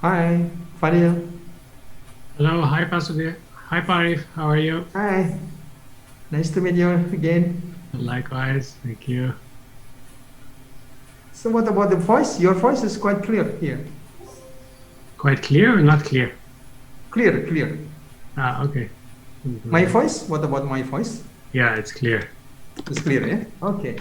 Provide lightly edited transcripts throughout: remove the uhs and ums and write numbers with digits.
Hi, Fadil. Hello, hi Pastor. Hi Parif, how are you? Hi, nice to meet you again. Likewise, thank you. So, what about the voice? Your voice is quite clear here. Quite clear or not clear? Clear, clear. Ah, okay. My Mhm. voice? What about my voice? Yeah, it's clear. It's clear, yeah? Okay.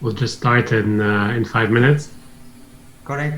We'll just start in 5 minutes. Correct.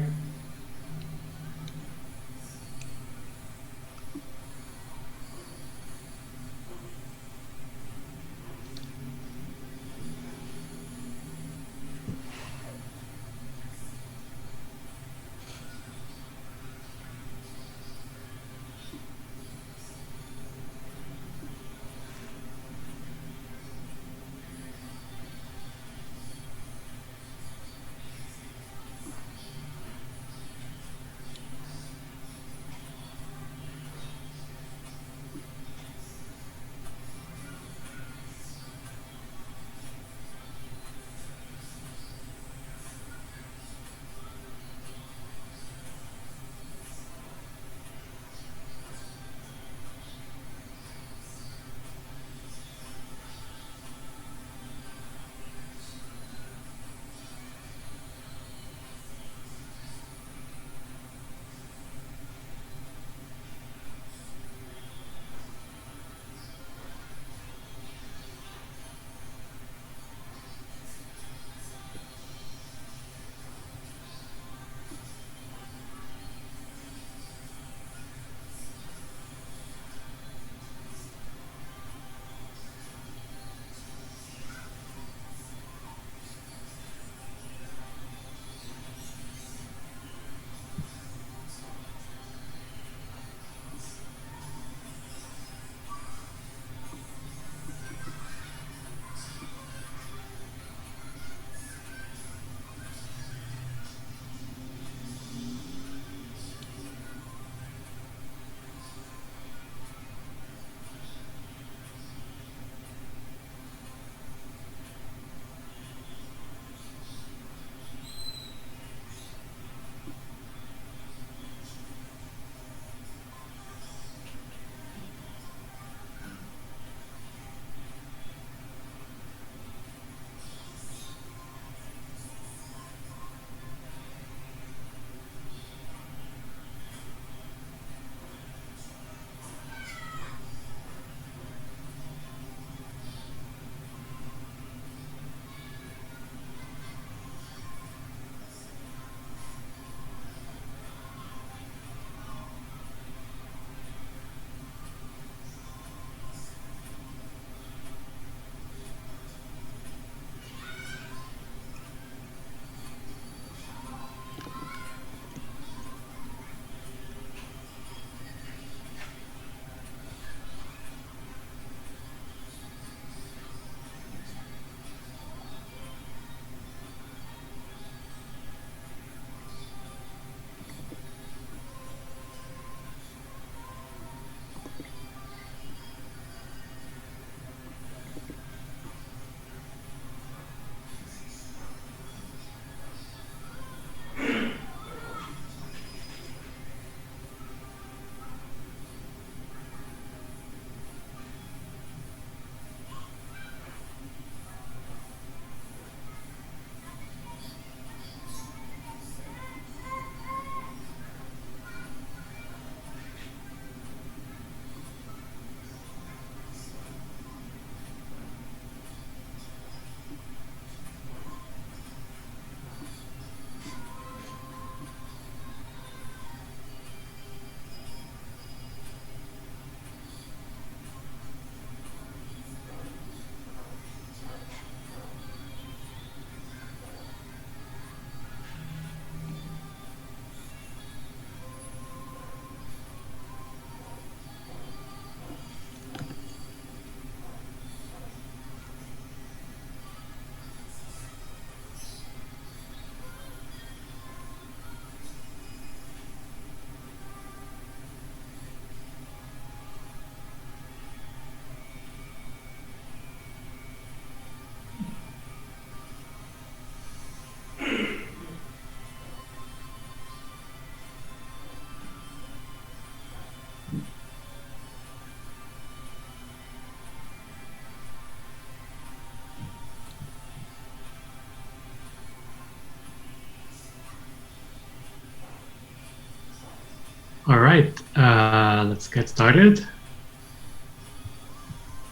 All right, let's get started.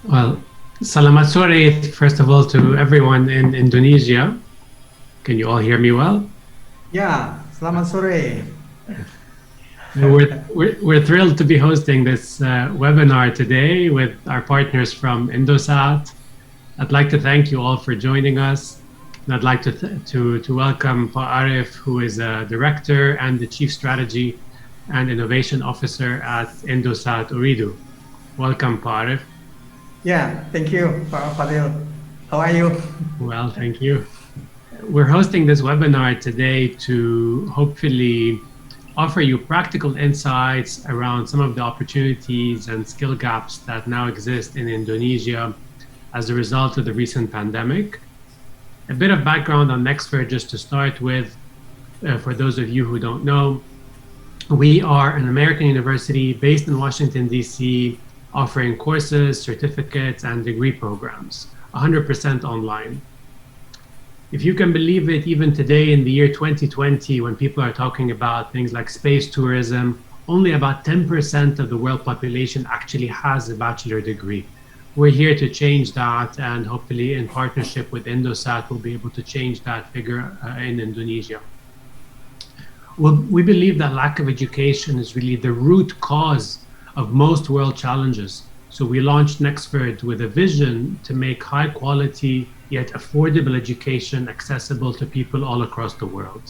Well, Salamat sore, first of all, to everyone in Indonesia. Can you all hear me well? Ya, selamat sore. We're thrilled to be hosting this webinar today with our partners from Indosat. I'd like to thank you all for joining us. And I'd like to welcome Pa Arif, who is a director and the chief strategy and innovation officer at Indosat Ooredoo. Welcome, Pa Arif. Yeah, thank you, Pak Fadil. How are you? Well, thank you. We're hosting this webinar today to hopefully offer you practical insights around some of the opportunities and skill gaps that now exist in Indonesia as a result of the recent pandemic. A bit of background on Nexford just to start with, for those of you who don't know. We are an American university based in Washington, D.C., offering courses, certificates, and degree programs, 100% online. If you can believe it, even today in the year 2020, when people are talking about things like space tourism, only about 10% of the world population actually has a bachelor degree. We're here to change that, and hopefully in partnership with Indosat, we'll be able to change that figure in Indonesia. Well, we believe that lack of education is really the root cause of most world challenges. So we launched Nexford with a vision to make high quality yet affordable education accessible to people all across the world.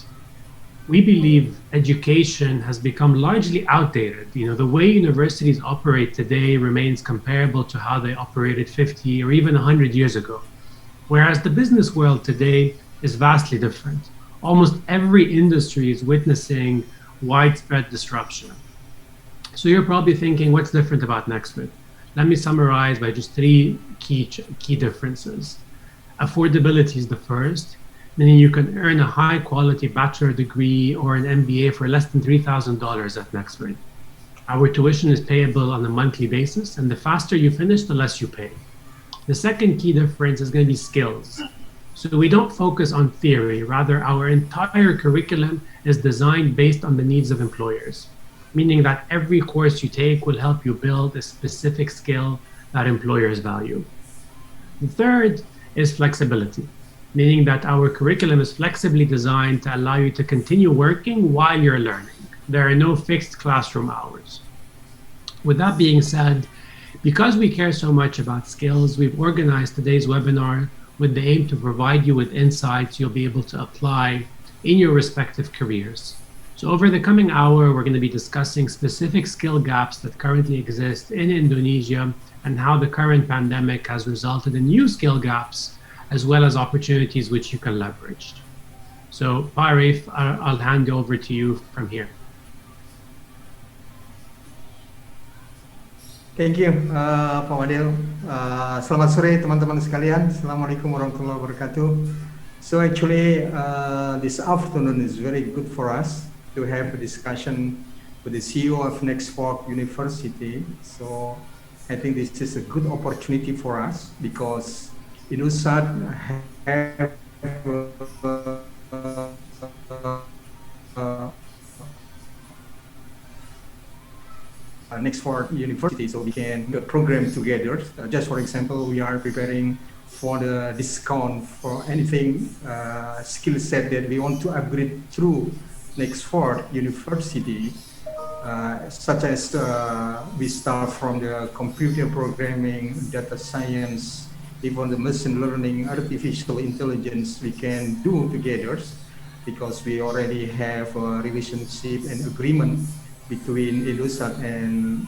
We believe education has become largely outdated. The way universities operate today remains comparable to how they operated 50 or even 100 years ago. Whereas the business world today is vastly different. Almost every industry is witnessing widespread disruption. So you're probably thinking, what's different about Nexford? Let me summarize by just three key differences. Affordability is the first, meaning you can earn a high quality bachelor degree or an MBA for less than $3,000 at Nexford. Our tuition is payable on a monthly basis, and the faster you finish, the less you pay. The second key difference is going to be skills. So we don't focus on theory, rather our entire curriculum is designed based on the needs of employers, meaning that every course you take will help you build a specific skill that employers value. The third is flexibility, meaning that our curriculum is flexibly designed to allow you to continue working while you're learning. There are no fixed classroom hours. With that being said, because we care so much about skills, we've organized today's webinar with the aim to provide you with insights you'll be able to apply in your respective careers. So over the coming hour, we're going to be discussing specific skill gaps that currently exist in Indonesia and how the current pandemic has resulted in new skill gaps, as well as opportunities which you can leverage. So Pa Arif, I'll hand over to you from here. Thank you, Pak Fadil. Selamat sore teman-teman sekalian. Assalamualaikum warahmatullahi wabarakatuh. So actually, this afternoon is very good for us to have a discussion with the CEO of Nexford University. So I think this is a good opportunity for us because Indosat have Nexford University, so we can do a program together. Just for example, we are preparing for the discount for anything skill set that we want to upgrade through Nexford University, such as we start from the computer programming, data science, even the machine learning, artificial intelligence we can do together because we already have a relationship and agreement between Indosat and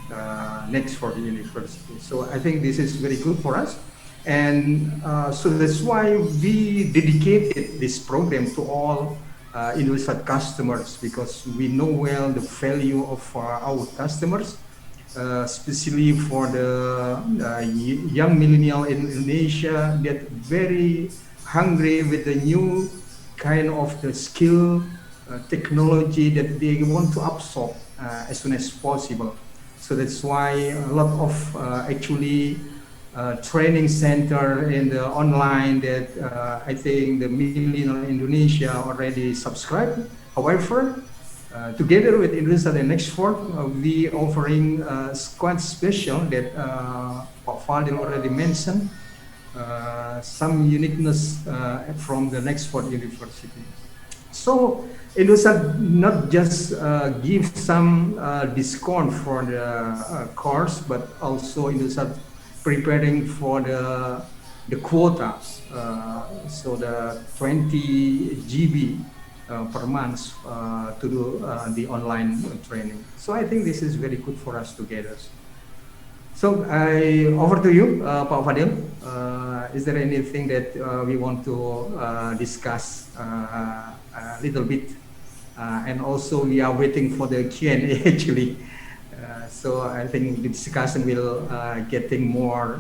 Nexford University. So I think this is very good for us. And so that's why we dedicated this program to all Indosat customers because we know well the value of our customers, especially for the young millennial in Indonesia that very hungry with the new kind of the skill technology that they want to absorb as soon as possible. So that's why a lot of actually training center in the online that I think the millennial Indonesia already subscribed. However, Together with Indosat and Nexford, we offering quite special that Pak Fadil already mentioned, some uniqueness from the Nexford University. So Indosat not just give some discount for the course, but also Indosat preparing for the quotas. So the 20 GB per month to do the online training. So I think this is very good for us together. So I over to you, Pak Fadil. Is there anything that we want to discuss a little bit? And also we are waiting for the Q&A actually. So I think the discussion will getting more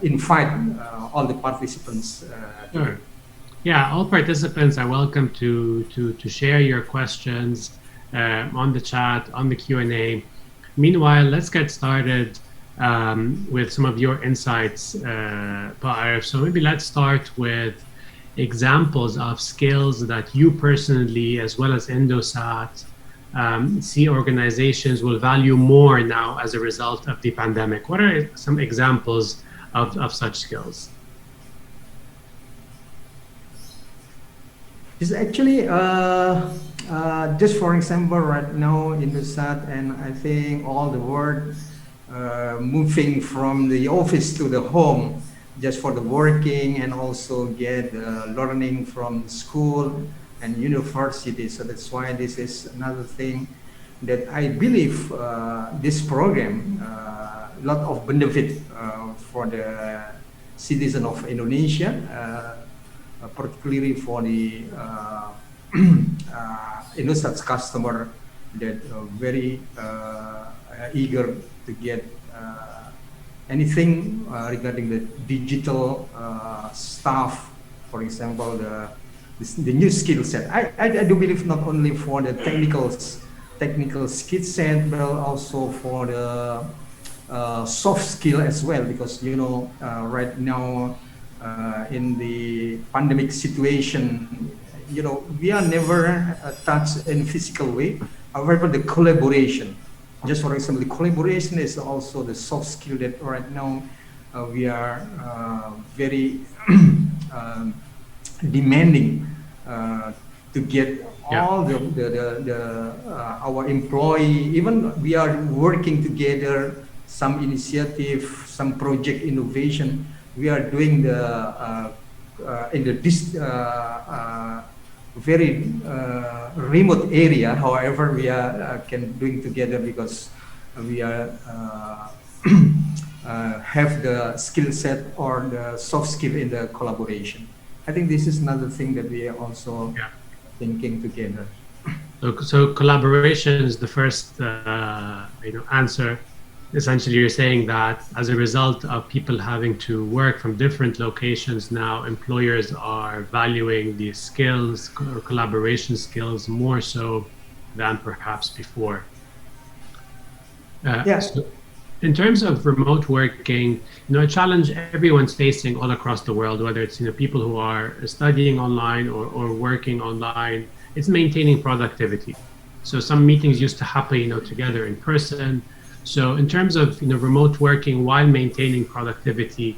invite all the participants. Sure. Yeah, all participants are welcome to share your questions on the chat, on the Q&A. Meanwhile, let's get started with some of your insights, Pak. So maybe let's start with examples of skills that you personally, as well as Indosat, see organizations will value more now as a result of the pandemic. What are some examples of such skills? It's actually just for example, right now Indosat and I think all the world moving from the office to the home, just for the working and also get learning from school and university. So that's why this is another thing that I believe this program a lot of benefit for the citizen of Indonesia. Particularly for the Indosat's customer that very eager to get anything regarding the digital stuff, for example, the new skill set. I do believe not only for the technical skill set, but also for the soft skill as well, because you know right now. In the pandemic situation, you know, we are never touched in physical way. However, the collaboration, just for example, the collaboration is also the soft skill that right now we are very demanding to get all our employee. Even we are working together, some initiative, some project innovation. We are doing the in this very remote area. However, we are can doing together because we are have the skill set or the soft skill in the collaboration. I think this is another thing that we are also thinking together. So collaboration is the first answer. Essentially, you're saying that as a result of people having to work from different locations now, employers are valuing these skills or collaboration skills more so than perhaps before. So in terms of remote working, a challenge everyone's facing all across the world, whether it's people who are studying online or working online, it's maintaining productivity. So some meetings used to happen, together in person. So in terms of remote working while maintaining productivity,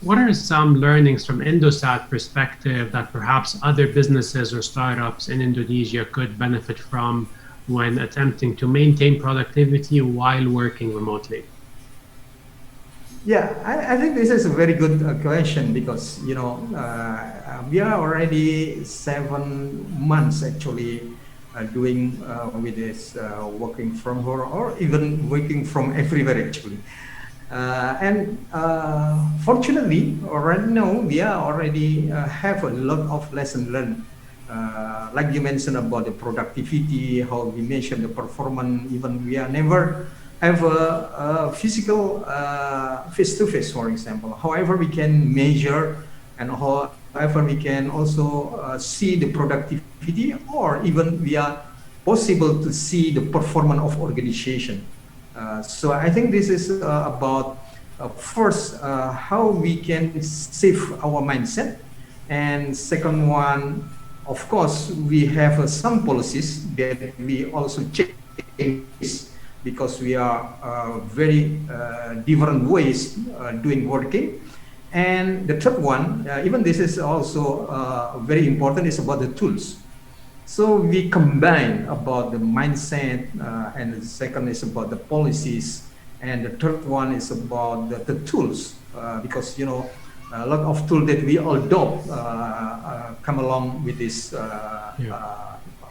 what are some learnings from Indosat perspective that perhaps other businesses or startups in Indonesia could benefit from when attempting to maintain productivity while working remotely? Yeah, I think this is a very good question because we are already 7 months actually doing with this working from home or even working from everywhere actually. And fortunately, right now we are already have a lot of lesson learned. Like you mentioned about the productivity, how we measure the performance. Even we are never have a physical face-to-face, for example. However, we can measure and however we can also see the productivity, or even we are possible to see the performance of organization. So I think this is about first how we can save our mindset, and second one Of course, we have some policies that we also change because we are very different ways doing working. And the third one, even this is also very important, is about the tools. So we combine about the mindset, and the second is about the policies, and the third one is about the tools, because a lot of tools that we adopt come along with this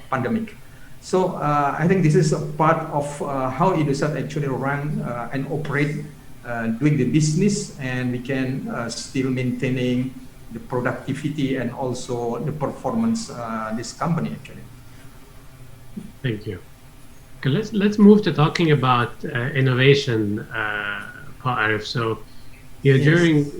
pandemic. So I think this is a part of how Indosat actually run and operate, doing the business, and we can still maintaining the productivity and also the performance this company actually. Thank you. Okay, let's move to talking about innovation, Arif. So, Yes.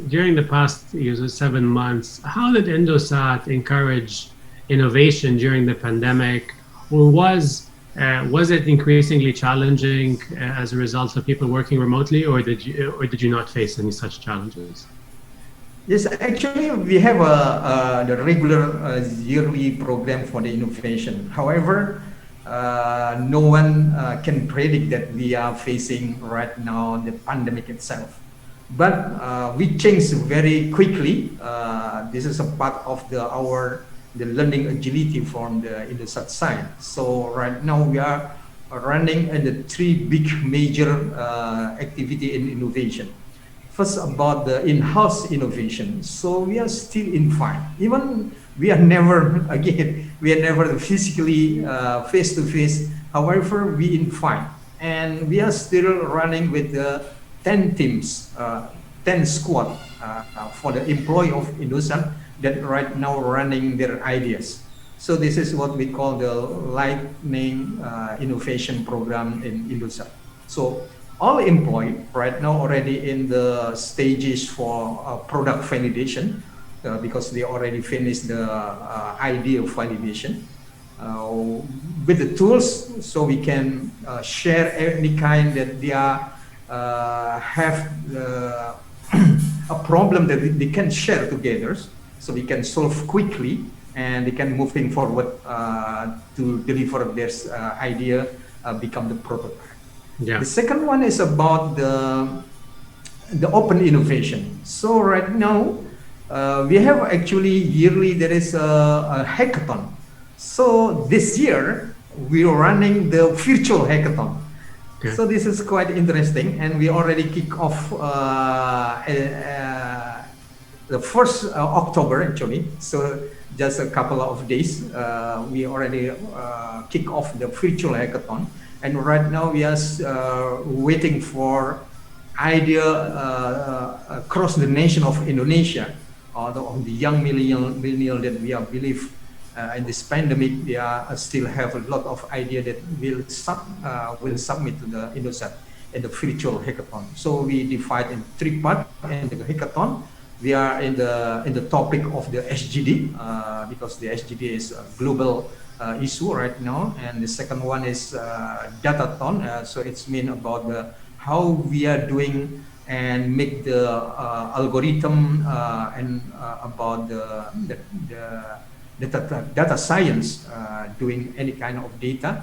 during the past 7 months, how did Indosat encourage innovation during the pandemic, or was it increasingly challenging as a result of people working remotely, or did you not face any such challenges? Yes, actually, we have the regular yearly program for the innovation. However, no one can predict that we are facing right now the pandemic itself. But we changed very quickly. This is a part of the learning agility from the Indosat side. So right now we are running in the three big major activity in innovation. First, about the in-house innovation. So we are still in fight. Even we are never physically face to face. However, we in fight, and we are still running with the 10 teams, 10 squad for the employee of Indosat that right now running their ideas. So this is what we call the Lightning Innovation Program in Indosat. So all employee right now already in the stages for product validation, because they already finished the idea validation with the tools, so we can share any kind that they are have a problem that they can share together, so we can solve quickly and they can moving forward to deliver their idea, become the prototype. Yeah. The second one is about the open innovation. So right now we have actually yearly there is a hackathon. So this year we are running the virtual hackathon. Okay. So this is quite interesting, and we already kick off the first October actually. So just a couple of days, we already kick off the virtual hackathon, and right now we are waiting for idea across the nation of Indonesia, or the young millennial that we are believe. In this pandemic, we still have a lot of idea that will submit to the Indosat in the virtual hackathon. So we divide in three parts in the hackathon. We are in the topic of the SGD, because the SGD is a global issue right now, and the second one is datathon. So it's mean about how we are doing and make the algorithm and about the data science, doing any kind of data.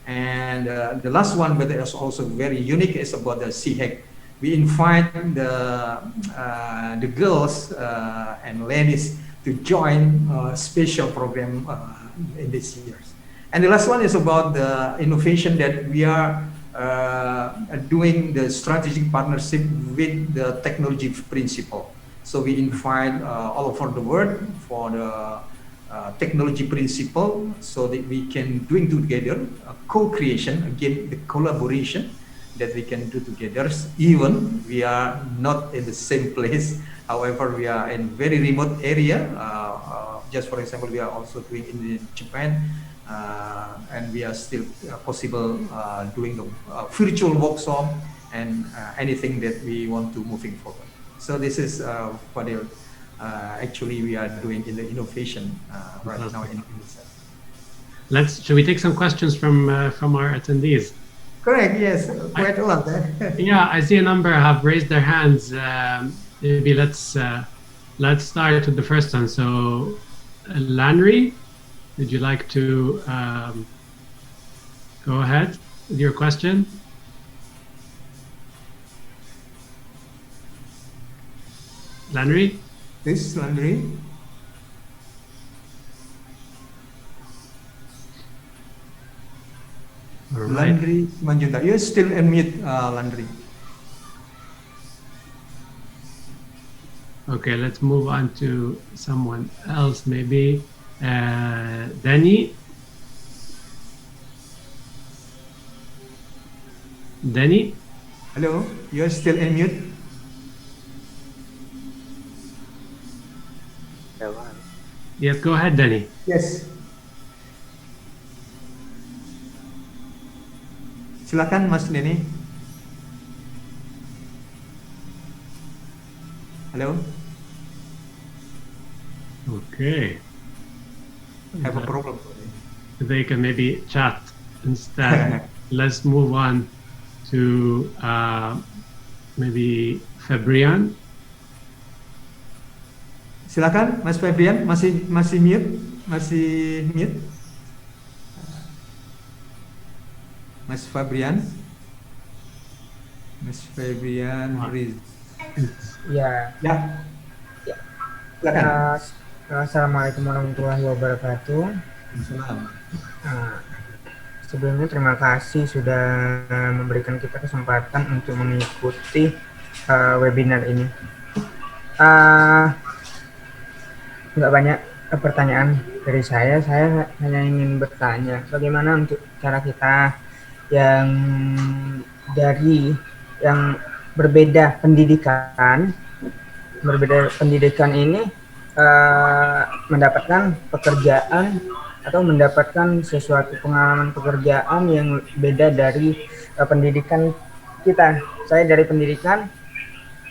And the last one, but it's also very unique, is about the CHAC. We invite the girls and ladies to join a special program in this year. And the last one is about the innovation that we are doing the strategic partnership with the technology principle. So we invite all over the world for the technology principle, so that we can doing together co-creation, again the collaboration that we can do together. Even we are not in the same place, however we are in very remote area. Just for example, we are also doing in Japan, and we are still possible doing the virtual workshop and anything that we want to moving forward. So this is what actually we are doing in the innovation right now in Indosat. Should we take some questions from our attendees? Correct, yes, quite a lot. Yeah, I see a number have raised their hands. Maybe let's start with the first one. So, Lanry, Would you like to go ahead with your question? Landry? This Landry. All right. Landry Manjunta. You're still in mute, Landry. Okay, let's move on to someone else, maybe. Danny? Danny? Hello, you're still in mute. Yes, go ahead, Danny. Yes. Silakan, Mas Denny. Hello. Okay. Have a problem. They can maybe chat instead. Let's move on to maybe Fabrian. Silakan, Mas Fabrian, masih mute, masih mute. Mas Fabrian, Ya. Ya. Ya. Silakan. Assalamualaikum warahmatullahi wabarakatuh. Salam. Sebelumnya terima kasih sudah memberikan kita kesempatan untuk mengikuti webinar ini. Nggak banyak pertanyaan dari saya hanya ingin bertanya bagaimana untuk cara kita yang berbeda pendidikan ini mendapatkan pekerjaan atau mendapatkan sesuatu pengalaman pekerjaan yang beda dari pendidikan kita. Saya dari pendidikan,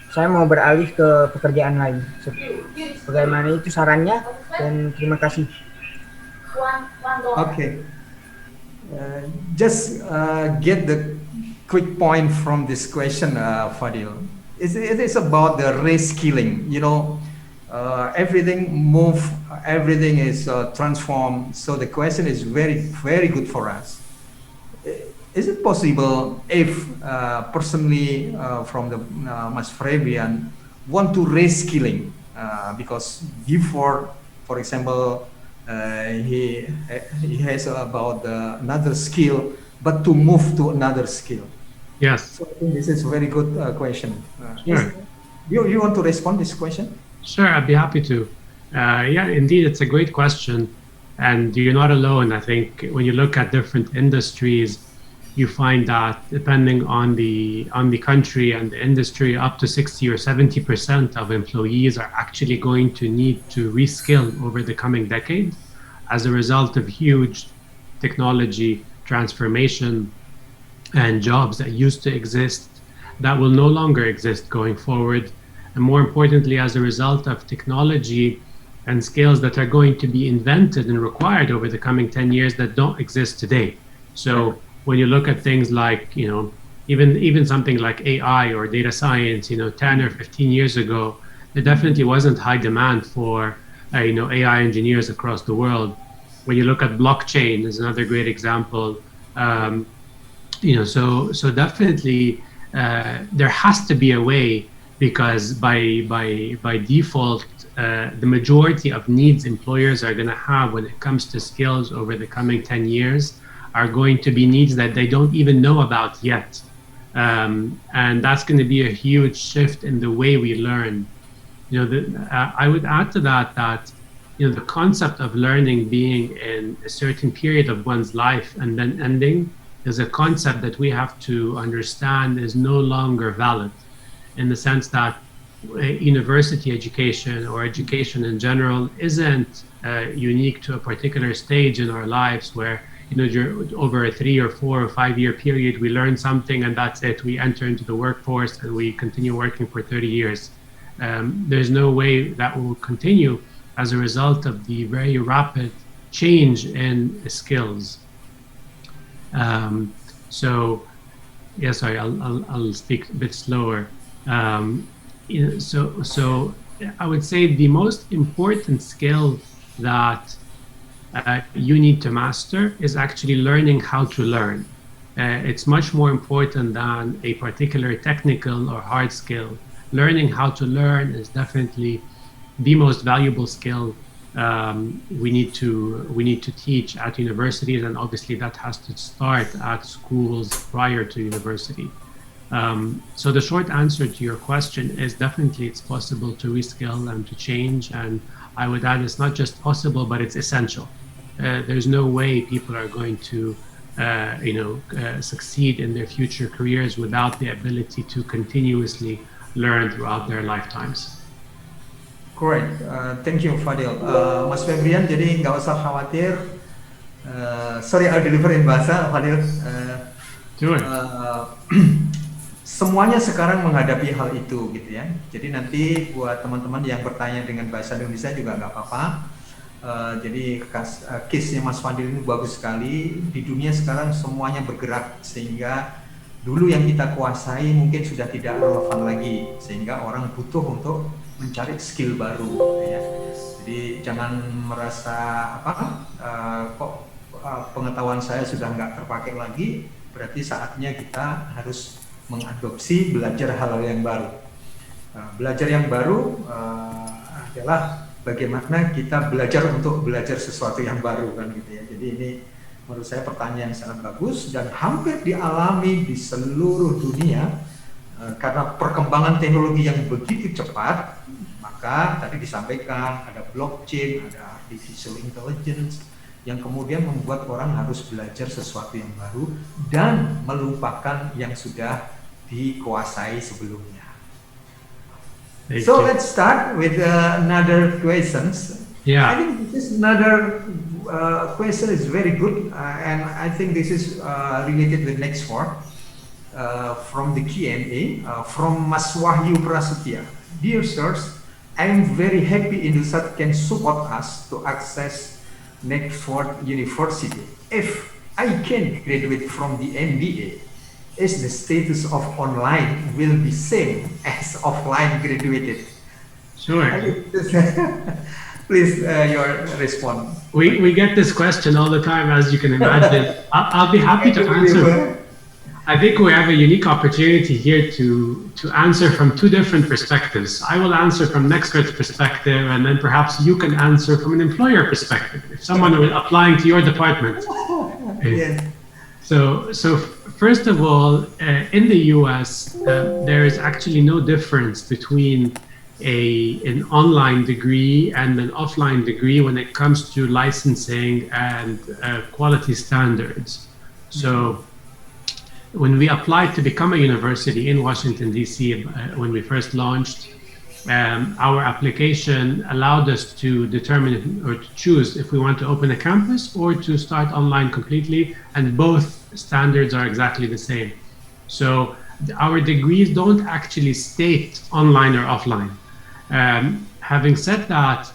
saya mau beralih ke pekerjaan lain. Bagaimana itu sarannya? Dan terima kasih. Okay. Just get the quick point from this question, Fadil. It is about the reskilling. You know, everything move, everything is transformed. So the question is very, very good for us. Is it possible if personally from the Mas Fabian want to reskilling because before, for example, he has about another skill, but to move to another skill. Yes. So I think this is a very good question. Sure. You want to respond this question? Sure, I'd be happy to. Yeah, indeed, it's a great question. And you're not alone. I think when you look at different industries, you find that depending on the country and the industry, up to 60 or 70% of employees are actually going to need to reskill over the coming decade as a result of huge technology transformation and jobs that used to exist that will no longer exist going forward. And more importantly, as a result of technology and skills that are going to be invented and required over the coming 10 years that don't exist today. So when you look at things like, you know, even something like AI or data science, you know, 10 or 15 years ago, there definitely wasn't high demand for, you know, AI engineers across the world. When you look at blockchain is another great example. You know, so definitely there has to be a way, because by default, the majority of needs employers are going to have when it comes to skills over the coming 10 years are going to be needs that they don't even know about yet. And that's going to be a huge shift in the way we learn. You know, I would add to that, you know, the concept of learning being in a certain period of one's life and then ending is a concept that we have to understand is no longer valid, in the sense that university education or education in general isn't unique to a particular stage in our lives where, you know, over a 3 or 4 or 5 year period, we learn something and that's it. We enter into the workforce and we continue working for 30 years. There's no way that will continue as a result of the very rapid change in skills. So, yeah, sorry, I'll speak a bit slower. You know, so I would say the most important skill that you need to master is actually learning how to learn. It's much more important than a particular technical or hard skill. Learning how to learn is definitely the most valuable skill we need to teach at universities, and obviously that has to start at schools prior to university. So the short answer to your question is definitely it's possible to reskill and to change, and I would add it's not just possible, but it's essential. There's no way people are going to succeed in their future careers without the ability to continuously learn throughout their lifetimes. Great, thank you Fadil. Mas Febrian, jadi nggak usah khawatir. Sorry, I'll deliver in bahasa Fadil. Sure. Semuanya sekarang menghadapi hal itu gitu ya. Jadi nanti buat teman-teman yang bertanya dengan bahasa Indonesia juga nggak apa-apa. Jadi case-nya Mas Fadil ini bagus sekali. Di dunia sekarang semuanya bergerak, sehingga dulu yang kita kuasai mungkin sudah tidak relevan lagi, sehingga orang butuh untuk mencari skill baru ya. Jadi jangan merasa kok pengetahuan saya sudah nggak terpakai lagi, berarti saatnya kita harus mengadopsi belajar hal-hal yang baru. Belajar yang baru adalah bagaimana kita belajar untuk belajar sesuatu yang baru kan gitu ya. Jadi ini menurut saya pertanyaan yang sangat bagus dan hampir dialami di seluruh dunia karena perkembangan teknologi yang begitu cepat. Maka tadi disampaikan ada blockchain, ada artificial intelligence yang kemudian membuat orang harus belajar sesuatu yang baru dan melupakan yang sudah dikuasai sebelumnya. So let's start with another questions. Yeah. I think this another question is very good, and I think this is related with Nexford from the Q&A from Mas Wahyu Prasetya. Dear sirs, I am very happy Indosat can support us to access Nexford University. If I can graduate from the MBA, is the status of online will be same as offline graduated? Sure. Please, your response. We get this question all the time, as you can imagine. I'll be happy to answer. I think we have a unique opportunity here to answer from two different perspectives. I will answer from Nexford's perspective, and then perhaps you can answer from an employer perspective, if someone is applying to your department. Yes. So first of all, in the US, there is actually no difference between an online degree and an offline degree when it comes to licensing and quality standards. So when we applied to become a university in Washington, D.C., when we first launched, our application allowed us to determine or to choose if we want to open a campus or to start online completely, and both standards are exactly the same. So our degrees don't actually state online or offline. Having said that,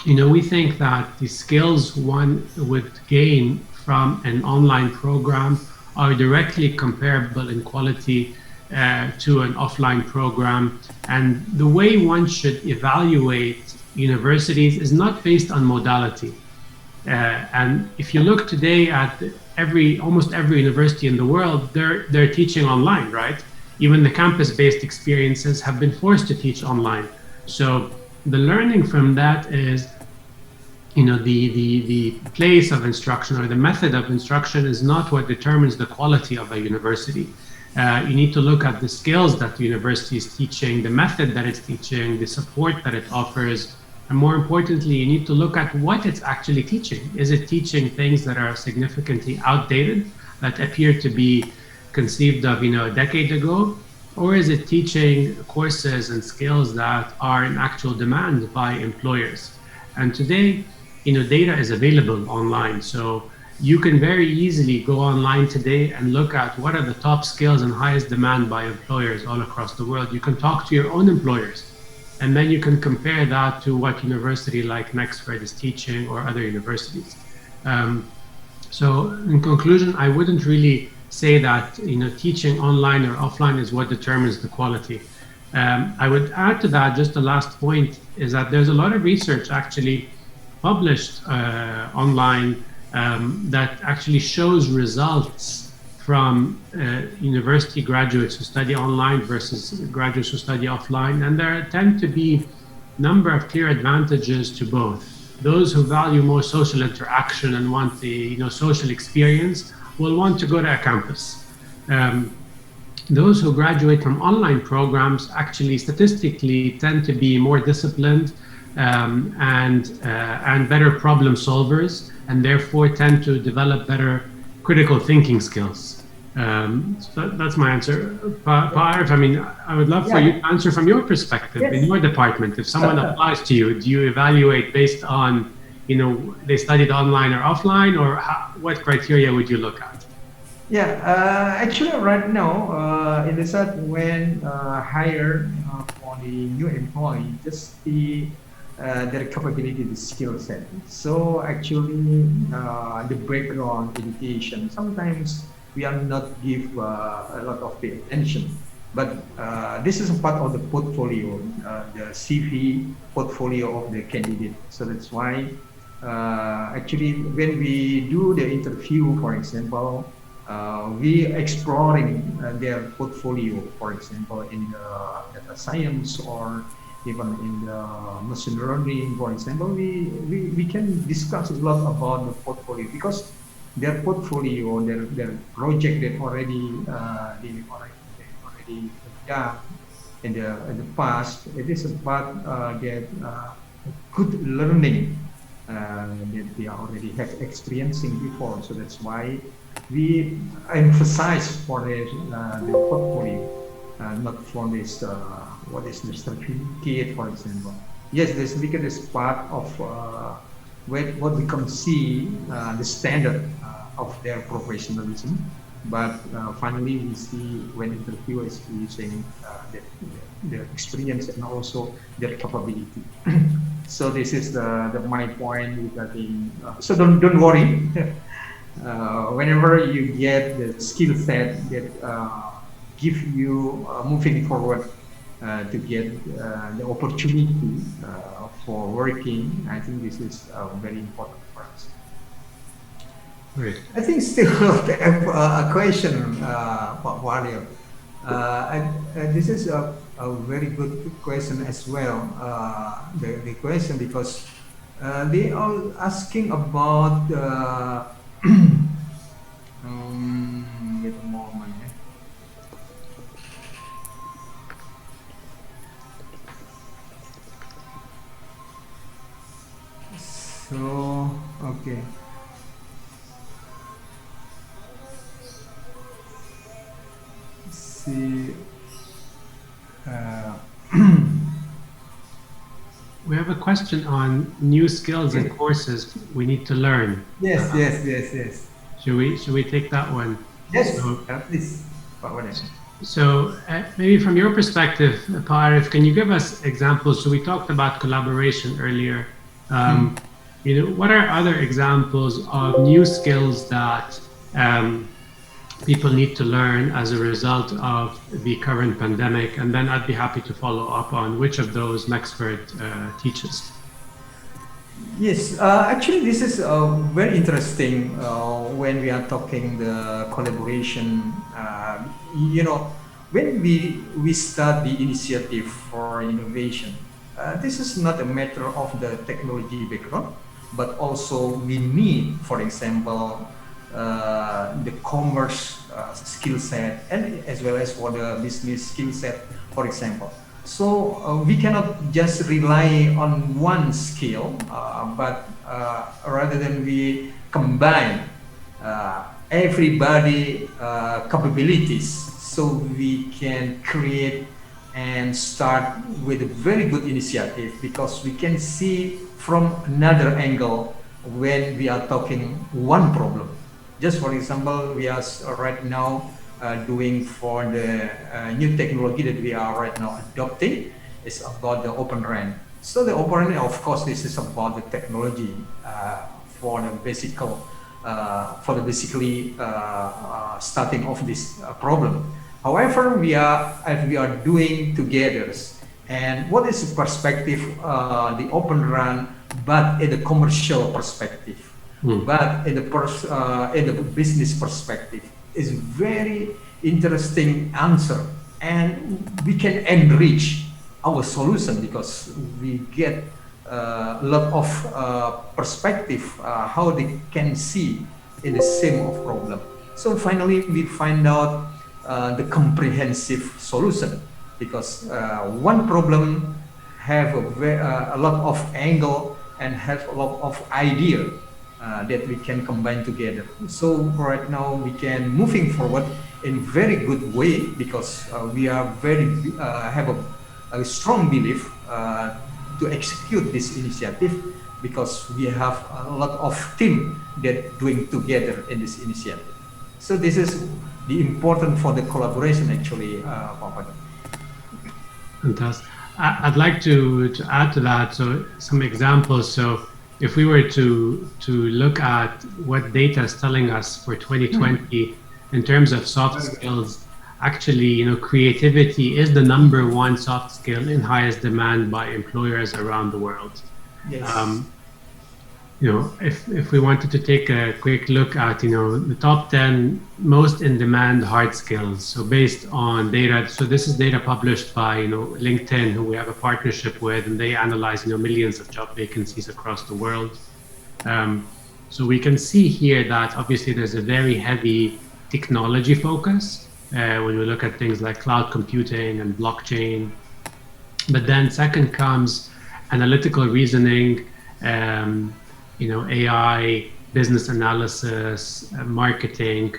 we think that the skills one would gain from an online program are directly comparable in quality to an offline program. And the way one should evaluate universities is not based on modality. And if you look today at almost every university in the world, they're teaching online, right? Even the campus-based experiences have been forced to teach online. So the learning from that is, the place of instruction or the method of instruction is not what determines the quality of a university. You need to look at the skills that the university is teaching, the method that it's teaching, the support that it offers, and more importantly, you need to look at what it's actually teaching. Is it teaching things that are significantly outdated, that appear to be conceived of, a decade ago, or is it teaching courses and skills that are in actual demand by employers? And today, data is available online, so you can very easily go online today and look at what are the top skills and highest demand by employers all across the world. You can talk to your own employers, and then you can compare that to what university like Nexford is teaching or other universities. So in conclusion, I wouldn't really say that teaching online or offline is what determines the quality. I would add to that, just the last point is that there's a lot of research actually published online that actually shows results from university graduates who study online versus graduates who study offline, and there tend to be a number of clear advantages to both. Those who value more social interaction and want the social experience will want to go to a campus. Those who graduate from online programs actually statistically tend to be more disciplined and better problem solvers, and therefore tend to develop better critical thinking skills. So that's my answer. Parv, I mean, I would love for you to answer from your perspective in your department. If someone applies to you, do you evaluate based on, they studied online or offline, or what criteria would you look at? Yeah, actually right now, Indosat when hire for the new employee, just their capability, the skill set. So actually, the background education, sometimes we are not give a lot of the attention, but this is a part of the portfolio, the CV portfolio of the candidate. So that's why actually when we do the interview, for example, we exploring their portfolio, for example, in the data science or even in the machine learning, for example, we can discuss a lot about the portfolio, because their portfolio, their project that already they already done in the past, it is about that good learning that they already have experiencing before. So that's why we emphasize for the portfolio, not for this what is the certificate, for example. Yes, the certificate is part of what we can see the standard of their professionalism, but finally we see when interviewer is using their experience and also their capability. So this is my point regarding. So don't worry. Whenever you get the skill set that give you moving forward to get the opportunity for working, I think this is very important for us. Great. I think still a question, Pak Wario. This is a very good question as well. The question, because they are asking about wait a moment. So okay. See. We have a question on new skills and courses we need to learn. Yes. Should we take that one? Yes, so, please. So maybe from your perspective, Parif, can you give us examples? So we talked about collaboration earlier. What are other examples of new skills that people need to learn as a result of the current pandemic? And then I'd be happy to follow up on which of those Nexford teaches. Yes, actually this is very interesting when we are talking the collaboration. When we start the initiative for innovation, this is not a matter of the technology background, but also we need, for example, the commerce skill set, and as well as for the business skill set, for example. So we cannot just rely on one skill, but rather than we combine everybody capabilities, so we can create and start with a very good initiative, because we can see from another angle when we are talking one problem. Just for example, we are right now doing for the new technology that we are right now adopting is about the Open RAN. So the Open RAN, of course, this is about the technology for the basically starting off this problem. However, we are doing together, and what is the perspective the Open RAN but in the commercial perspective, but in the business perspective, is very interesting answer, and we can enrich our solution because we get a lot of perspective how they can see in the same of problem. So finally, we find out the comprehensive solution because one problem have a lot of angle and have a lot of idea that we can combine together. So right now we can moving forward in very good way because we are very have a strong belief to execute this initiative because we have a lot of team that doing together in this initiative. So this is the important for the collaboration actually, Papa. Fantastic. I'd like to add to that. So some examples. So if we were to look at what data is telling us for 2020 in terms of soft skills, actually, creativity is the #1 soft skill in highest demand by employers around the world. Yes. If we wanted to take a quick look at, the top 10 most in-demand hard skills, so based on data, so this is data published by, LinkedIn, who we have a partnership with, and they analyze, millions of job vacancies across the world. So we can see here that obviously there's a very heavy technology focus when we look at things like cloud computing and blockchain. But then second comes analytical reasoning, AI, business analysis, marketing,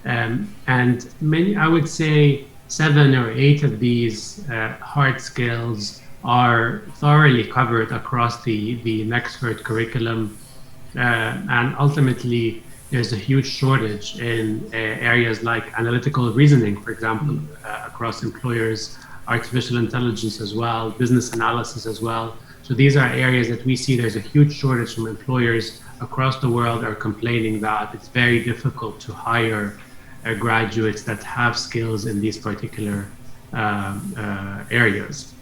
and many, I would say 7 or 8 of these hard skills are thoroughly covered across the Nexford curriculum. And ultimately, there's a huge shortage in areas like analytical reasoning, for example, across employers, artificial intelligence as well, business analysis as well. So these are areas that we see there's a huge shortage from employers across the world are complaining that it's very difficult to hire graduates that have skills in these particular areas.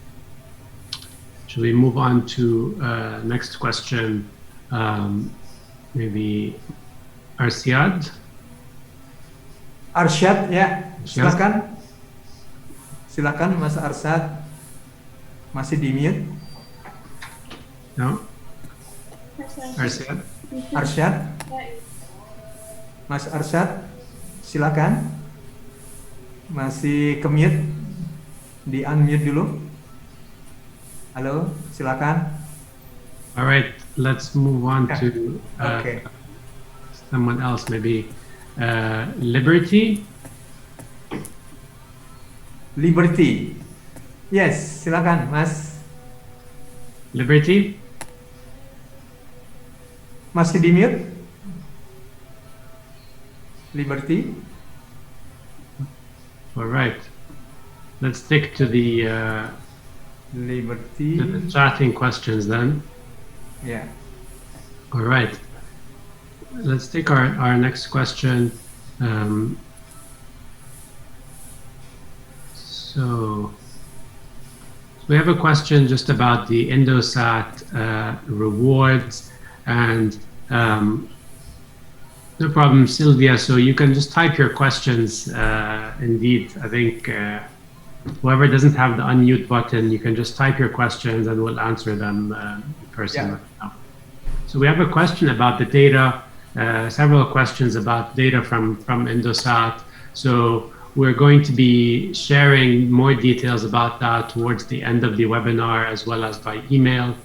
Should we move on to next question? Maybe Arsyad? Arsyad, ya, silakan. Silakan Mas Arsyad. Masih di mute? No? Arsyad? Arsyad? Mas Arsyad, silakan. Masih ke mute? Di unmute dulu. Halo, silakan. All right, let's move on to someone else, maybe Liberty. Liberty. Yes, silakan, Mas. Liberty? Masih di mute? Liberty? All right. Let's stick to the Liberty. to the chatting questions then. Yeah. All right. Let's take our next question. So we have a question just about the Indosat rewards, and no problem, Sylvia. So you can just type your questions. Indeed, I think whoever doesn't have the unmute button, you can just type your questions and we'll answer them in person. Yeah. So we have a question about the data, several questions about data from Indosat. So we're going to be sharing more details about that towards the end of the webinar, as well as by email,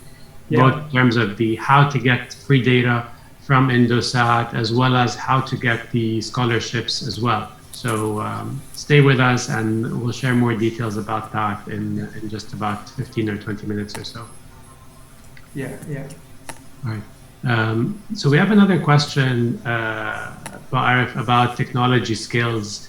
both in terms of the how to get free data from Indosat, as well as how to get the scholarships as well. So stay with us and we'll share more details about that in just about 15 or 20 minutes or so. Yeah. All right. So we have another question about technology skills.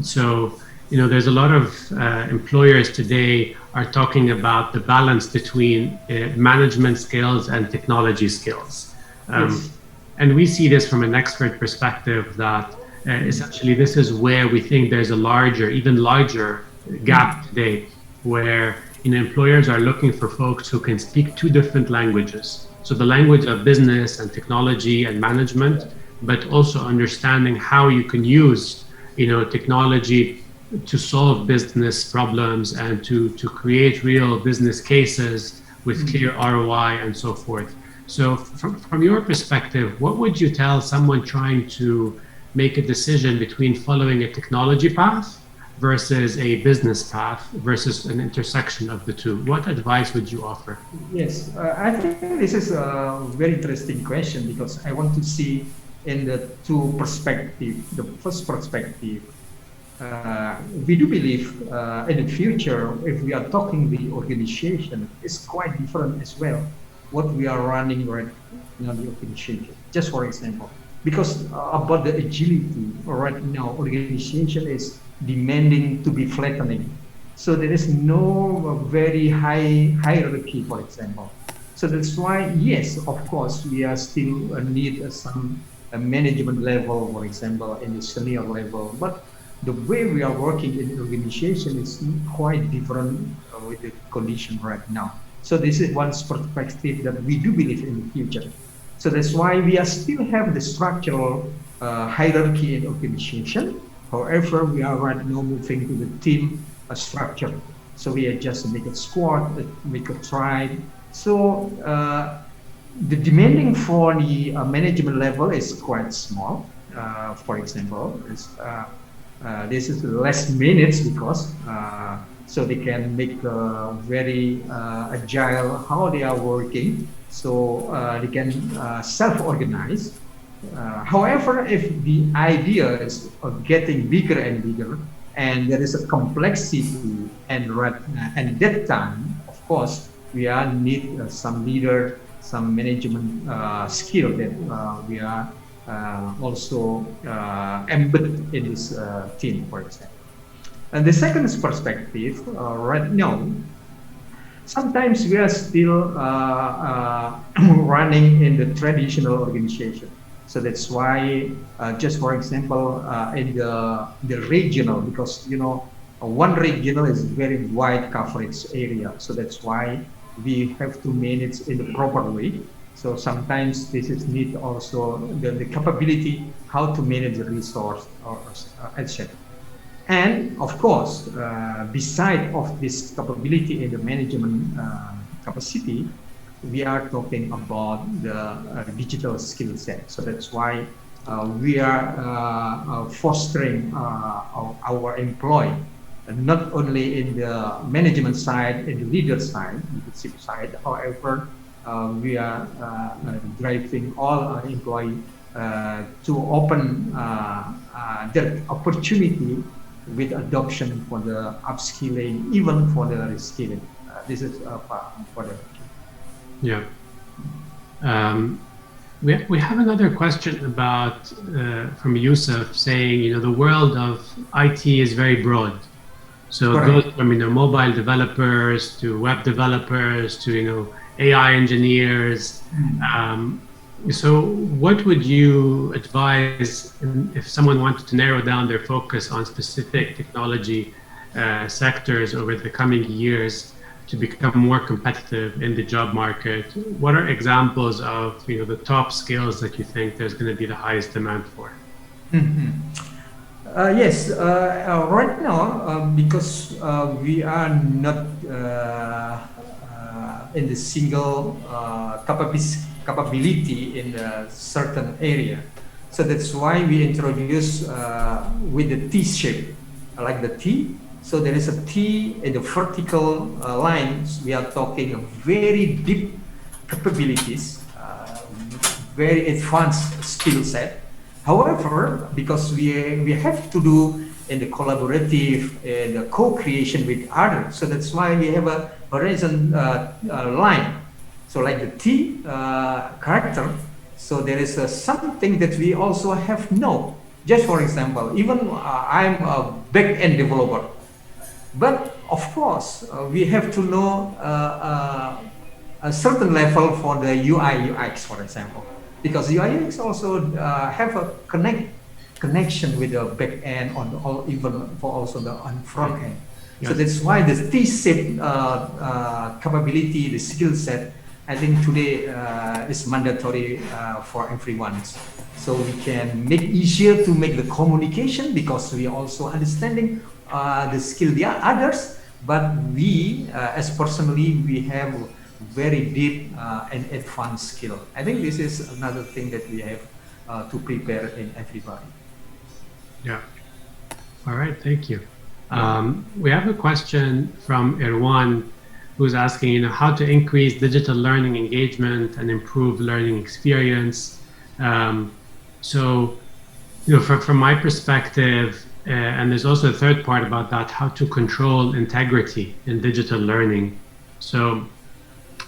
So, there's a lot of employers today are talking about the balance between management skills and technology skills. And we see this from an expert perspective that essentially this is where we think there's a even larger gap today, where employers are looking for folks who can speak two different languages. So the language of business and technology and management, but also understanding how you can use, technology to solve business problems and to create real business cases with clear ROI and so forth. So from your perspective, what would you tell someone trying to make a decision between following a technology path versus a business path versus an intersection of the two? What advice would you offer? Yes, I think this is a very interesting question because I want to see in the two perspectives. The first perspective, we do believe in the future, if we are talking the organization, is quite different as well. What we are running right now, the organization. Just for example, because about the agility right now, organization is demanding to be flattening. So there is no very high hierarchy, for example. So that's why, yes, of course, we are still need some management level, for example, in the senior level. But the way we are working in the organization is quite different with the condition right now. So this is one perspective that we do believe in the future. So that's why we are still have the structural hierarchy in organization. However, we are right now moving to the team structure. So we are just make a squad, make a tribe. So the demanding for the management level is quite small. For example, this is less minutes because so they can make very agile how they are working. So they can self-organize. However, if the idea is getting bigger and bigger, and there is a complexity, and that time, of course, we are need some leader, some management skill that we are also embedded in this team, for example. And the second perspective, right now, sometimes we are still running in the traditional organization. So that's why, just for example, in the regional, because one regional is very wide coverage area. So that's why we have to manage in the proper way. So sometimes this is need also the capability how to manage the resource or etc. And of course, beside of this capability in the management capacity, we are talking about the digital skill set. So that's why we are fostering our employee, not only in the management side, in the leader side, leadership side. However, we are driving all our employees to open that opportunity with adoption for the upskilling, even for the reskilling. This is for the Yeah. We have another question about from Yusuf saying, the world of IT is very broad. So it goes from mobile developers to web developers to AI engineers. So what would you advise if someone wanted to narrow down their focus on specific technology sectors over the coming years to become more competitive in the job market? What are examples of the top skills that you think there's going to be the highest demand for? Yes, right now, because we are not in the single capability in a certain area. So that's why we introduce with the T shape, like the T. So there is a T in the vertical lines. We are talking of very deep capabilities, very advanced skill set. However, because we have to do in the collaborative and the co-creation with others, so that's why we have a horizon line. So like the T character, so there is something that we also have no. Just for example, even I'm a back-end developer, but of course we have to know a certain level for the UI UX, for example, because UI UX also have a connection with the back end on all, even for also the on front end. So that's why the T-shaped capability, the skill set, I think today is mandatory for everyone. So we can make easier to make the communication because we are also understanding the skill the others, but we as personally we have very deep and advanced skill. I think this is another thing that we have to prepare in everybody. Yeah. All right. Thank you. We have a question from Irwan, who's asking, how to increase digital learning engagement and improve learning experience. So, from my perspective, and there's also a third part about that, how to control integrity in digital learning. So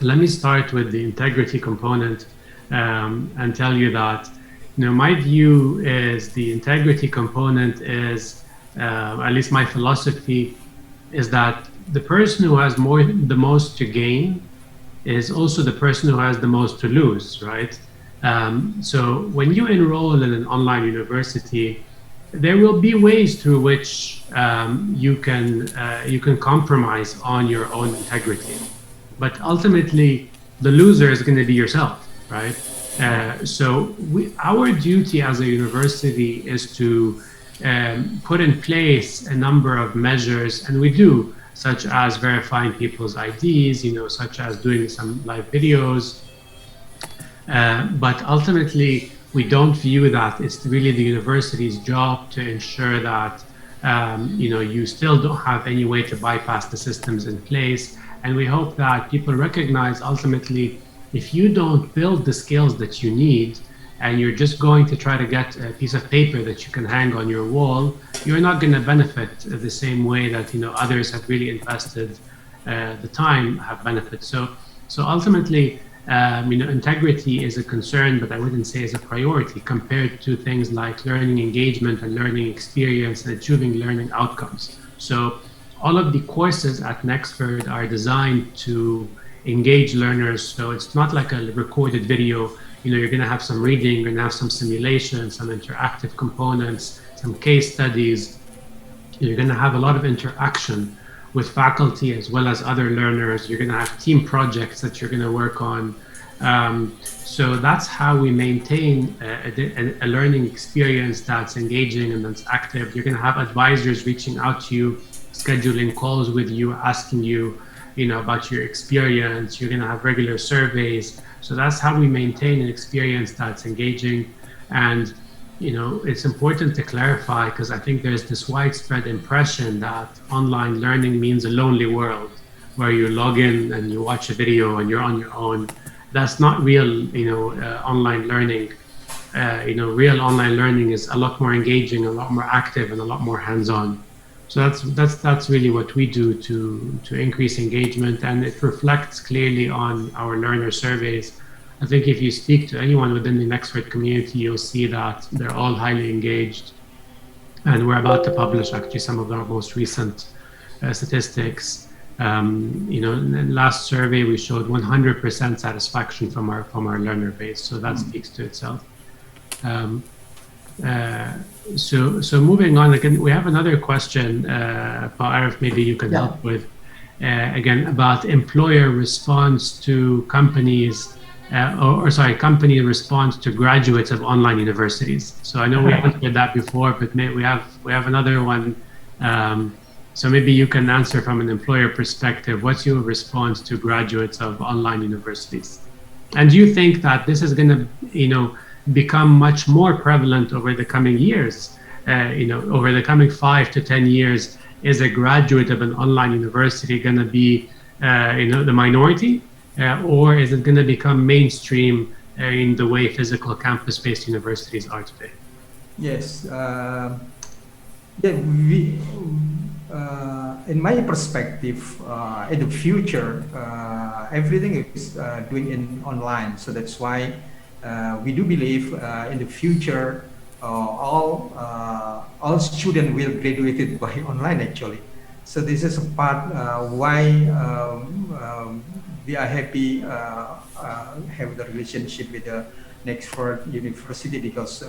let me start with the integrity component and tell you that, my view is the integrity component is, at least my philosophy, is that the person who has the most to gain is also the person who has the most to lose, right? So when you enroll in an online university, there will be ways through which you can compromise on your own integrity, but ultimately the loser is going to be yourself, right? So our duty as a university is to put in place a number of measures, and we do, such as verifying people's IDs, such as doing some live videos. But ultimately, we don't view that it's really the university's job to ensure that you still don't have any way to bypass the systems in place. And we hope that people recognize ultimately, if you don't build the skills that you need, and you're just going to try to get a piece of paper that you can hang on your wall, you're not going to benefit the same way that others have really invested the time have benefited. So ultimately, integrity is a concern, but I wouldn't say is a priority compared to things like learning engagement and learning experience and achieving learning outcomes. So all of the courses at Nexford are designed to engage learners. So it's not like a recorded video. You're going to have some reading, you're going to have some simulation, some interactive components, some case studies. You're going to have a lot of interaction with faculty as well as other learners. You're going to have team projects that you're going to work on. So that's how we maintain a learning experience that's engaging and that's active. You're going to have advisors reaching out to you, scheduling calls with you, asking you, about your experience. You're going to have regular surveys. So that's how we maintain an experience that's engaging. And it's important to clarify, because I think there's this widespread impression that online learning means a lonely world where you log in and you watch a video and you're on your own. That's not real, online learning. Real online learning is a lot more engaging, a lot more active, and a lot more hands-on. So that's really what we do to increase engagement, and it reflects clearly on our learner surveys. I think if you speak to anyone within the Nexford community, you'll see that they're all highly engaged. And we're about to publish actually some of our most recent statistics. In the last survey, we showed 100% satisfaction from our learner base. So that speaks to itself. So moving on, again, we have another question, Arif, maybe you can help with, again, about employer response to companies, company response to graduates of online universities. So I know we haven't heard that before, but we have another one. So maybe you can answer from an employer perspective, what's your response to graduates of online universities? And do you think that this is going to, become much more prevalent over the coming years? Over the coming 5 to 10 years, is a graduate of an online university going to be, the minority, or is it going to become mainstream in the way physical campus-based universities are today? Yes. In my perspective, in the future, everything is doing in online. So that's why we do believe in the future all students will graduated by online actually. So this is a part why we are happy have the relationship with the Nexford University, because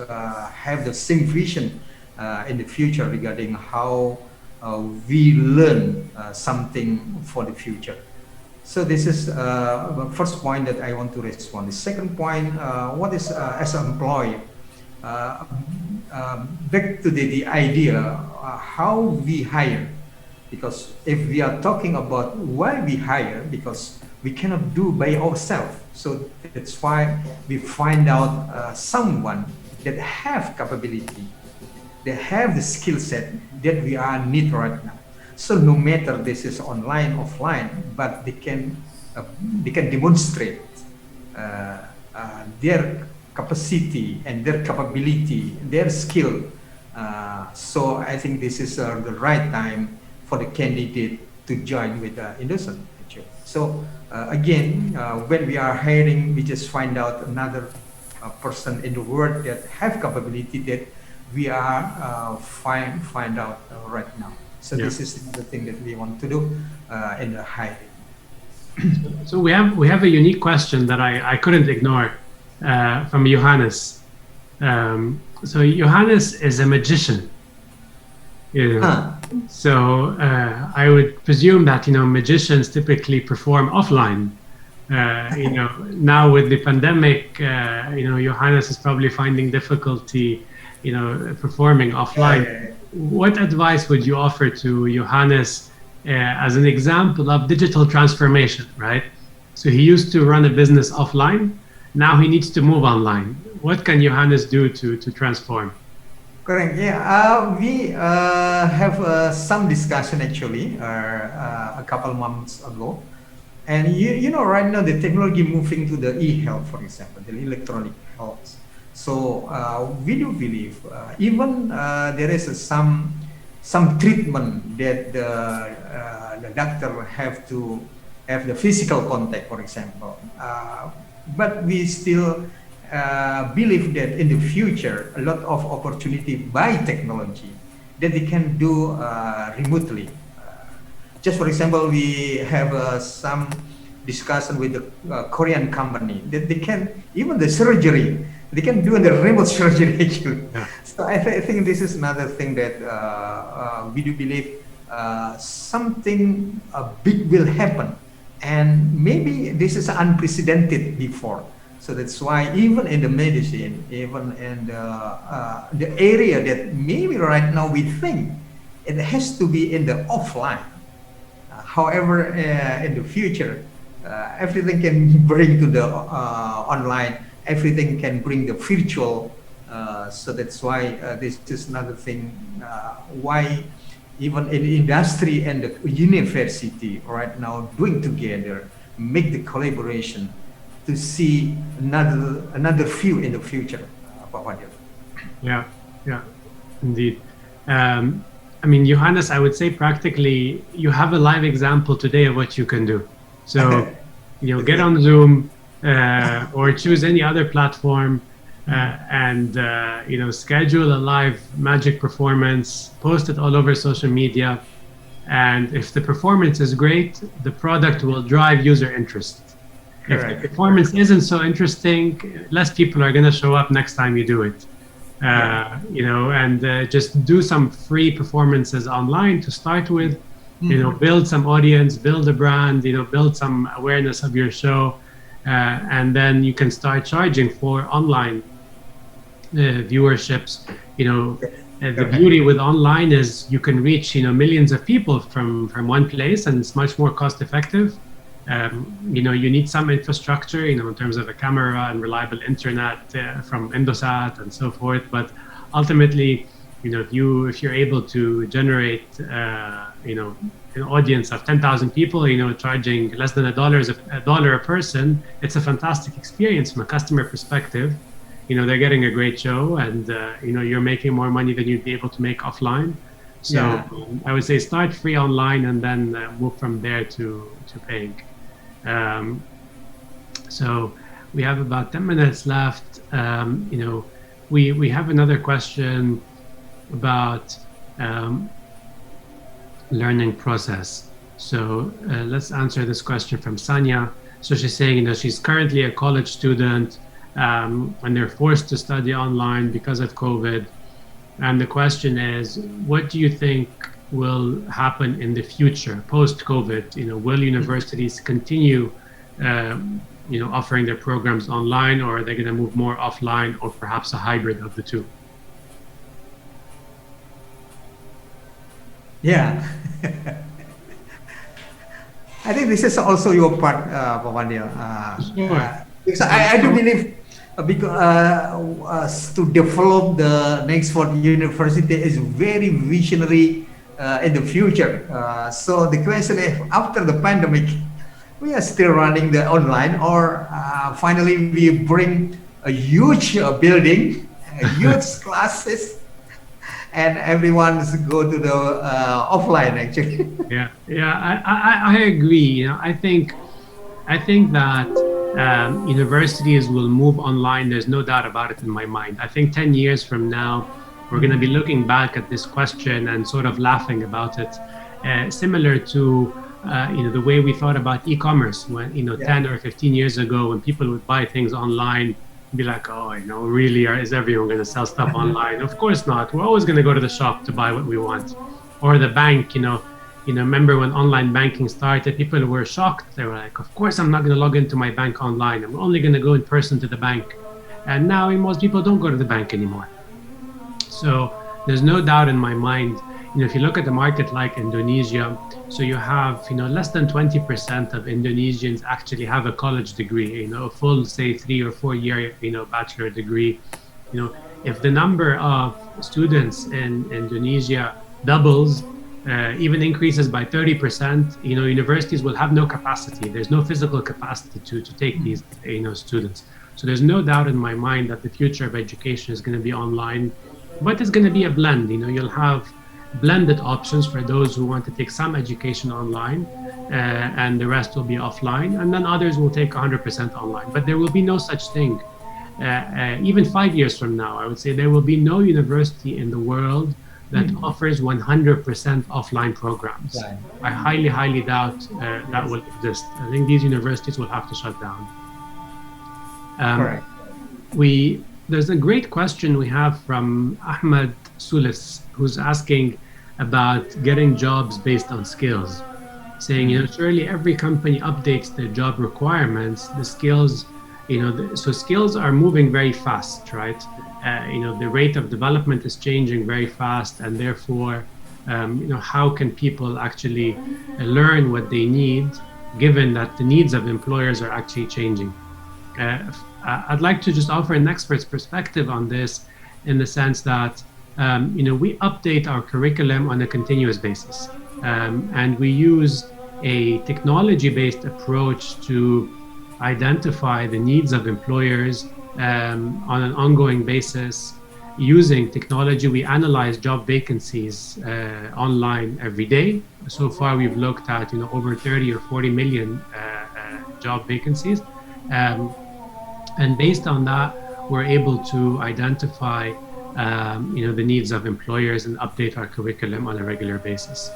have the same vision in the future regarding how we learn something for the future. So this is the first point that I want to respond. The second point, what is as an employer, uh, back to the idea how we hire, because if we are talking about why we hire, because we cannot do by ourselves, so that's why we find out someone that have capability, they have the skill set that we are need right now. So no matter this is online, offline, but they can demonstrate their capacity and their capability, their skill. So I think this is the right time for the candidate to join with Indosat. So again, when we are hiring, we just find out another person in the world that have capability that we are find out right now. So this is the thing that we want to do in the hiring. So we have a unique question that I couldn't ignore from Johannes. So Johannes is a magician. You know. So I would presume that magicians typically perform offline. Now with the pandemic, Johannes is probably finding difficulty, performing offline. What advice would you offer to Johannes as an example of digital transformation, right? So he used to run a business offline. Now he needs to move online. What can Johannes do to transform? Correct. Yeah, we have some discussion actually a couple months ago, and right now the technology moving to the e-health, for example, the electronic health. So we do believe even there is some treatment that the doctor have to have the physical contact, for example, but we still believe that in the future, a lot of opportunity by technology that they can do remotely. Just for example, we have some discussion with the Korean company that they can, even the surgery, they can do the remote surgery actually. Yeah. So I think this is another thing that we do believe something big will happen. And maybe this is unprecedented before. So that's why even in the medicine, even in the area that maybe right now we think it has to be in the offline. However, in the future, everything can bring to the online. Everything can bring the virtual. So that's why this is another thing why even in industry and the university right now doing together, make the collaboration to see another view in the future. Yeah, indeed. I mean, Johannes, I would say practically you have a live example today of what you can do. So, get on Zoom or choose any other platform and schedule a live magic performance, post it all over social media, and if the performance is great, the product will drive user interest. Correct. If the performance isn't so interesting, less people are going to show up next time you do it. Just do some free performances online to start with. Build some audience, build a brand, build some awareness of your show, and then you can start charging for online viewerships. The beauty with online is you can reach millions of people from one place, and it's much more cost effective. You need some infrastructure, in terms of a camera and reliable internet from Indosat and so forth. But ultimately, if you're able to generate, an audience of 10,000 people, charging less than $1 a person, it's a fantastic experience from a customer perspective. They're getting a great show, and you're making more money than you'd be able to make offline. So I would say start free online and then move from there to paying. So we have about 10 minutes left. We have another question about learning process. So let's answer this question from Sanya. So she's saying, she's currently a college student and they're forced to study online because of COVID. And the question is, what do you think will happen in the future post-COVID. Will universities continue, offering their programs online, or are they going to move more offline, or perhaps a hybrid of the two? Yeah. I think this is also your part, Pak Fadil. Sure. Because I do believe because to develop the Nexford University is very visionary in the future. So the question is, after the pandemic, we are still running the online, or finally we bring a huge building, a huge classes, and everyone's go to the offline actually. I agree. I think that universities will move online. There's no doubt about it in my mind. I think 10 years from now, we're going to be looking back at this question and sort of laughing about it, similar to the way we thought about e-commerce when 10 or 15 years ago, when people would buy things online, be like, oh, really, is everyone going to sell stuff online? Of course not. We're always going to go to the shop to buy what we want, or the bank. Remember when online banking started, people were shocked. They were like, of course, I'm not going to log into my bank online. I'm only going to go in person to the bank. And now most people don't go to the bank anymore. So there's no doubt in my mind, if you look at a market like Indonesia, so you have, less than 20% of Indonesians actually have a college degree, a full, say, 3 or 4 year, bachelor degree. If the number of students in Indonesia doubles, even increases by 30%, universities will have no capacity. There's no physical capacity to take these, students. So there's no doubt in my mind that the future of education is going to be online, but it's going to be a blend. You'll have blended options for those who want to take some education online, and the rest will be offline, and then others will take 100% online. But there will be no such thing. Even 5 years from now, I would say there will be no university in the world that offers 100% offline programs. Right. I highly, highly doubt that will exist. I think these universities will have to shut down. Correct. There's a great question we have from Ahmed Sulis, who's asking about getting jobs based on skills, saying, surely every company updates their job requirements, the skills, so skills are moving very fast, right? The rate of development is changing very fast, and therefore, how can people actually learn what they need, given that the needs of employers are actually changing? I'd like to just offer an expert's perspective on this, in the sense that, we update our curriculum on a continuous basis, and we use a technology-based approach to identify the needs of employers on an ongoing basis. Using technology, we analyze job vacancies online every day. So far, we've looked at over 30 or 40 million job vacancies, and based on that, we're able to identify the needs of employers and update our curriculum on a regular basis.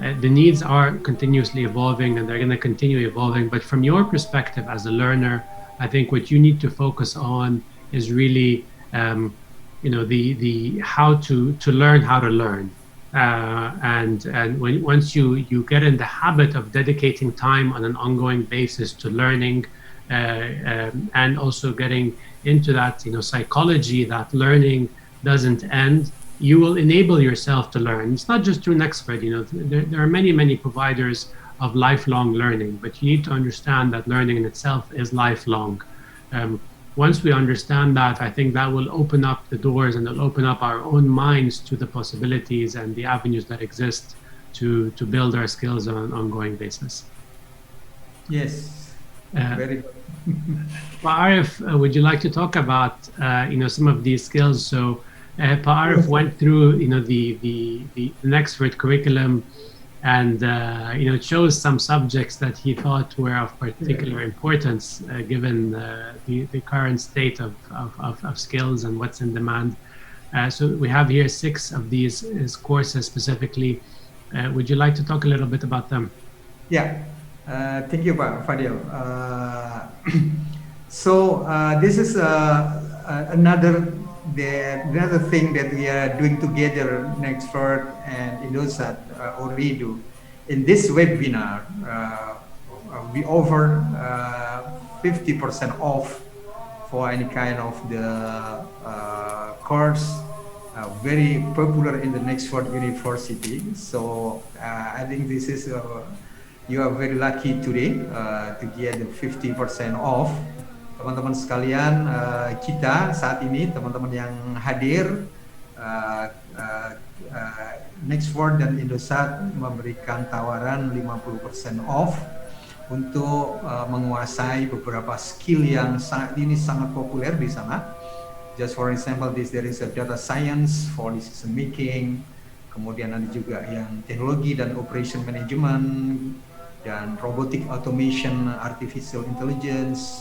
The needs are continuously evolving, and they're going to continue evolving. But from your perspective as a learner, I think what you need to focus on is really, the how to learn how to learn. And once you get in the habit of dedicating time on an ongoing basis to learning, and also getting into that, psychology that learning doesn't end, you will enable yourself to learn. It's not just through Nexford. There are many providers of lifelong learning, but you need to understand that learning in itself is lifelong. Once we understand that, I think that will open up the doors, and it'll open up our own minds to the possibilities and the avenues that exist to build our skills on an ongoing basis. Yes, very good. Arif, would you like to talk about some of these skills? So Arif went through the Nexford curriculum, and chose some subjects that he thought were of particular importance, given the current state of skills and what's in demand. So we have here 6 of these courses specifically. Would you like to talk a little bit about them? Yeah, thank you, Pak Fadil. So this is another another thing that we are doing together, Nexford and Indosat, Ooredoo, in this webinar, we offer 50% off for any kind of the course very popular in the Nexford University. So I think this is you are very lucky today to get the 50% off. Teman-teman sekalian, kita saat ini teman-teman yang hadir, Nexford dan Indosat memberikan tawaran 50% off untuk menguasai beberapa skill yang saat ini sangat populer di sana. Just for example, there is a data science for decision making, kemudian ada juga yang teknologi dan operation management, dan robotic automation, artificial intelligence,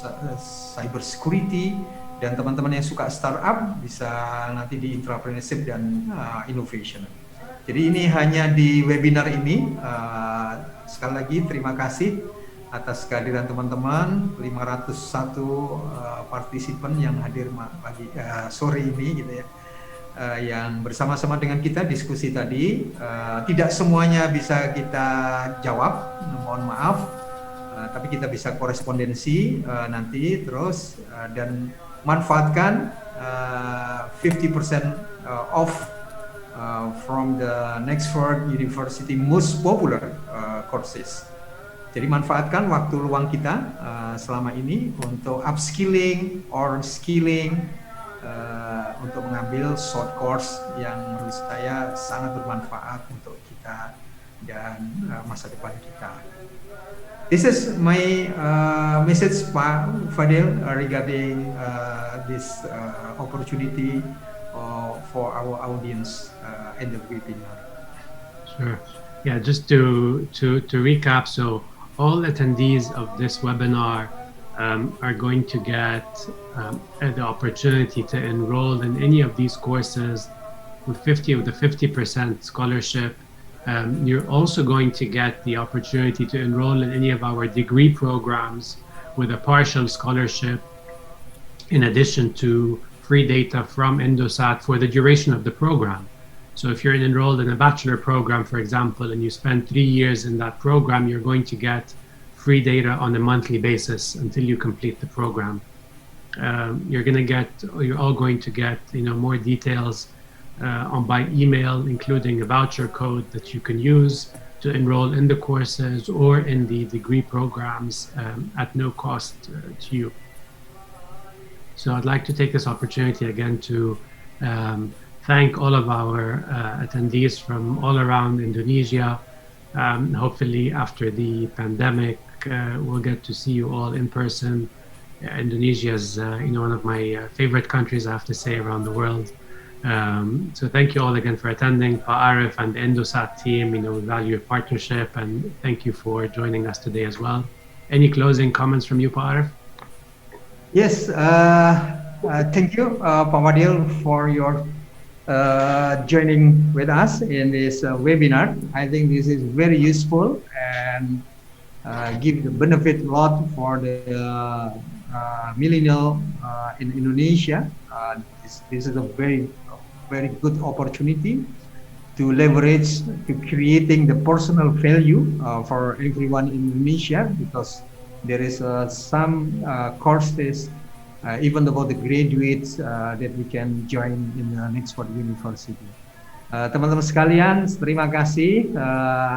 cyber security, dan teman-teman yang suka startup bisa nanti di entrepreneurship dan innovation. Jadi ini hanya di webinar ini. Sekali lagi terima kasih atas kehadiran teman-teman, 501 partisipan yang hadir pagi sore ini gitu ya. Yang bersama-sama dengan kita diskusi tadi, tidak semuanya bisa kita jawab, mohon maaf, tapi kita bisa korespondensi nanti terus, dan manfaatkan 50% off from the Nexford University most popular courses. Jadi manfaatkan waktu luang kita selama ini untuk upskilling or skilling, untuk mengambil short course yang menurut saya sangat bermanfaat untuk kita dan masa depan kita. This is my message, Pak Fadil, regarding this opportunity for our audience in the webinar. Sure. Yeah, just to recap, so all attendees of this webinar are going to get the opportunity to enroll in any of these courses with the 50% scholarship. You're also going to get the opportunity to enroll in any of our degree programs with a partial scholarship, in addition to free data from Indosat for the duration of the program. So if you're enrolled in a bachelor program, for example, and you spend 3 years in that program, you're going to get free data on a monthly basis until you complete the program. You're all going to get more details by email, including a voucher code that you can use to enroll in the courses or in the degree programs at no cost to you. So I'd like to take this opportunity again to thank all of our attendees from all around Indonesia. Hopefully after the pandemic, we'll get to see you all in person. Indonesia is one of my favorite countries, I have to say, around the world. So thank you all again for attending. Pa Arif and the Indosat team, we value your partnership, and thank you for joining us today as well. Any closing comments from you, Pa Arif? Yes, thank you, Pak Fadil, for your joining with us in this webinar. I think this is very useful and give the benefit a lot for the millennial in Indonesia. This is a very good opportunity to leverage to creating the personal value for everyone in Indonesia, because there is some courses even about the graduates that we can join in the Nexford University. Teman-teman sekalian, terima kasih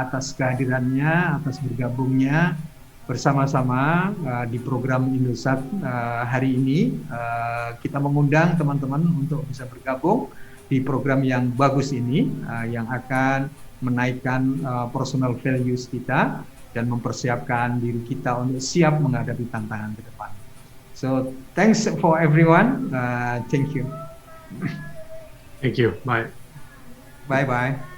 atas kehadirannya, atas bergabungnya bersama-sama di program Indosat hari ini. Kita mengundang teman-teman untuk bisa bergabung di program yang bagus ini, yang akan menaikkan personal values kita dan mempersiapkan diri kita untuk siap menghadapi tantangan ke depan. So, thanks for everyone. Thank you. Thank you. Bye. Bye-bye.